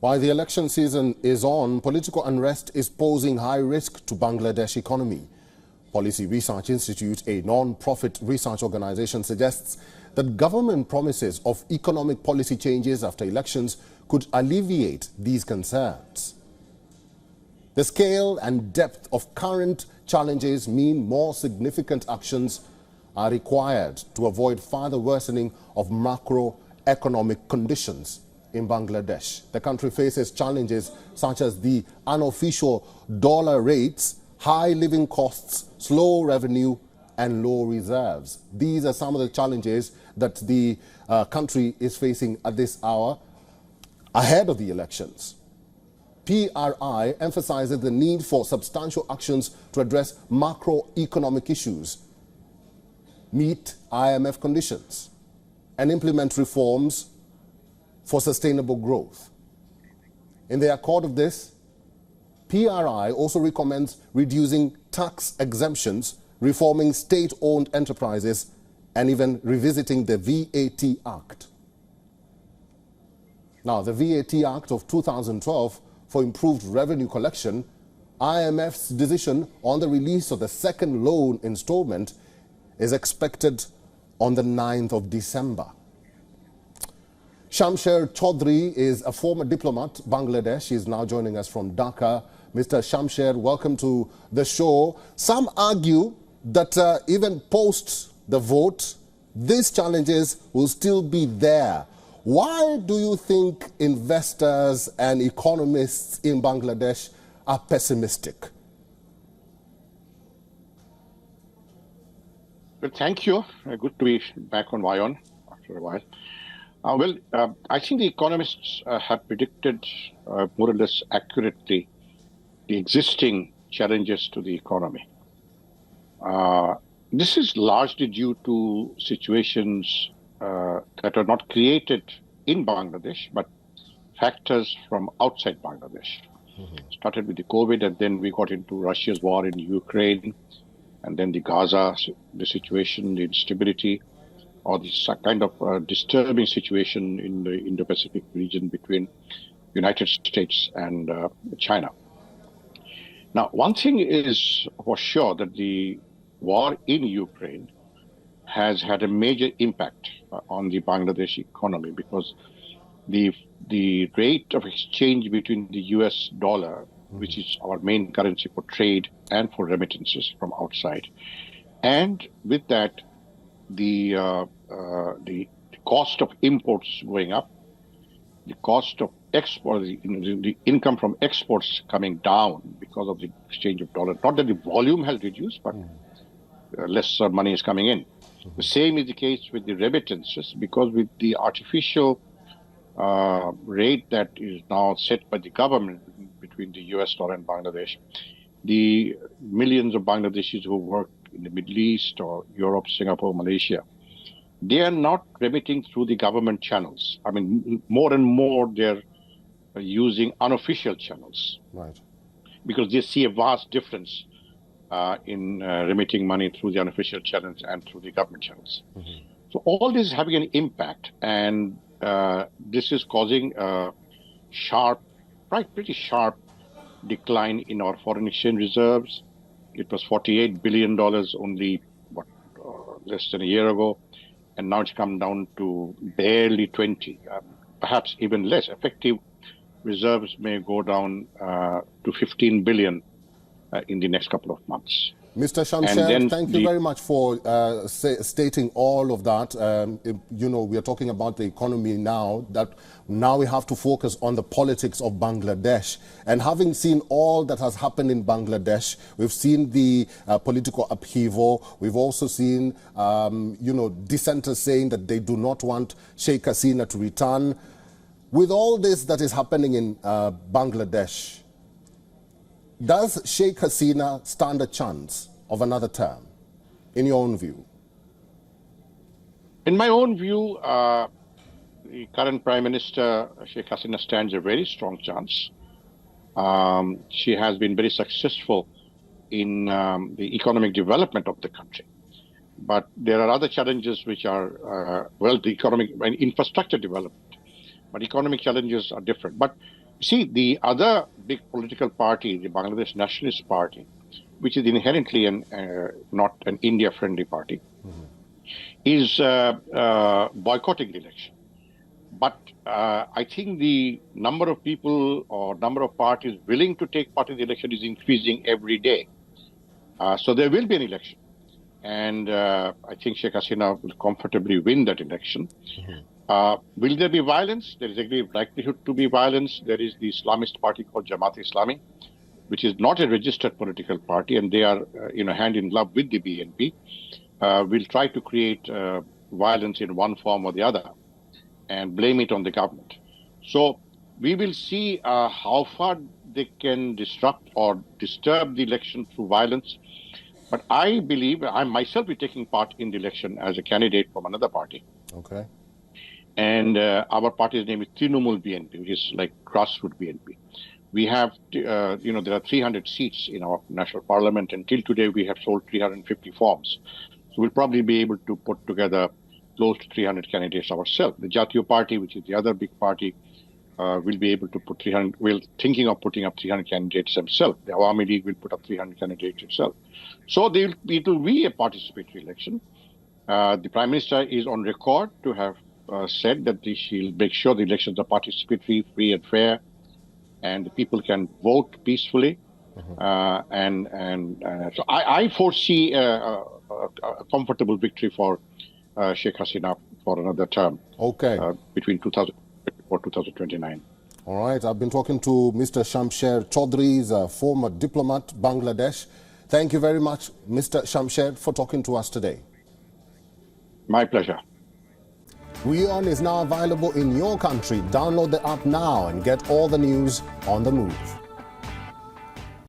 While the election season is on, political unrest is posing high risk to Bangladesh economy. Policy Research Institute, a non-profit research organization, suggests that government promises of economic policy changes after elections could alleviate these concerns. The scale and depth of current challenges mean more significant actions are required to avoid further worsening of macroeconomic conditions in Bangladesh. The country faces challenges such as the unofficial dollar rates, high living costs, slow revenue, and low reserves. These are some of the challenges that the country is facing at this hour ahead of the elections. PRI emphasizes the need for substantial actions to address macroeconomic issues, meet IMF conditions, and implement reforms for sustainable growth. In the accord of this, PRI also recommends reducing tax exemptions, reforming state-owned enterprises, and even revisiting the VAT Act. Now, the VAT Act of 2012 for improved revenue collection, IMF's decision on the release of the second loan installment is expected on the 9th of December. Shamsher Chaudhry is a former diplomat, Bangladesh. He is now joining us from Dhaka. Mr. Shamsher, welcome to the show. Some argue that even post the vote, these challenges will still be there. Why do you think investors and economists in Bangladesh are pessimistic? Well, thank you. Good to be back on WION after a while. I think the economists have predicted more or less accurately the existing challenges to the economy. This is largely due to situations that are not created in Bangladesh, but factors from outside Bangladesh. Started with the COVID, and then we got into Russia's war in Ukraine, and then the Gaza, the situation, the instability, or this kind of disturbing situation in the Indo-Pacific region between United States and China. Now, one thing is for sure that the war in Ukraine has had a major impact on the Bangladeshi economy, because the rate of exchange between the US dollar, which is our main currency for trade and for remittances from outside, and with that, the cost of imports going up, the cost of export, the income from exports coming down because of the exchange of dollar. Not that the volume has reduced, but less money is coming in. The same is the case with the remittances, because with the artificial rate that is now set by the government between the US dollar and Bangladesh, the millions of Bangladeshis who work in the Middle East or Europe, Singapore, Malaysia, they are not remitting through the government channels. I mean, more and more they're using unofficial channels. Right. Because they see a vast difference in remitting money through the unofficial channels and through the government channels. So all this is having an impact, and this is causing a pretty sharp decline in our foreign exchange reserves. It was $48 billion only less than a year ago, and now it's come down to barely 20, perhaps even less. Effective reserves may go down to 15 billion in the next couple of months. Mr. Shamsher, thank you very much for stating all of that. You know, we are talking about the economy now, that now we have to focus on the politics of Bangladesh. And having seen all that has happened in Bangladesh, we've seen the political upheaval. We've also seen, you know, dissenters saying that they do not want Sheikh Hasina to return. With all this that is happening in Bangladesh, does Sheikh Hasina stand a chance of another term, in your own view? In my own view, the current Prime Minister, Sheikh Hasina, stands a very strong chance. She has been very successful in the economic development of the country. But there are other challenges which are, the economic and infrastructure development. But economic challenges are different. But See, the other big political party, the Bangladesh Nationalist Party, which is inherently not an India-friendly party, is boycotting the election. But I think the number of people or number of parties willing to take part in the election is increasing every day. So there will be an election. And I think Sheikh Hasina will comfortably win that election. Will there be violence? There is a great likelihood to be violence. There is the Islamist party called Jamaat-e-Islami, which is not a registered political party, and they are hand in glove with the BNP. Will try to create violence in one form or the other and blame it on the government. So we will see how far they can disrupt or disturb the election through violence. But I believe I myself be taking part in the election as a candidate from another party. Okay. And our party's name is Trinamool BNP, which is like grassroots BNP. We have, there are 300 seats in our national parliament. Until today, we have sold 350 forms. So we'll probably be able to put together close to 300 candidates ourselves. The Jatiyo Party, which is the other big party, will be able to put 300. We're thinking of putting up 300 candidates themselves. The Awami League will put up 300 candidates itself. So it will be a participatory election. The Prime Minister is on record to have said that she'll make sure the elections are participatory, free and fair, and the people can vote peacefully. So I foresee a comfortable victory for Sheikh Hasina for another term. Okay. Between 2024 and 2029. All right. I've been talking to Mr. Shamsher Chaudhry, he's a former diplomat, Bangladesh. Thank you very much, Mr. Shamsher, for talking to us today. My pleasure. WION is now available in your country. Download the app now and get all the news on the move.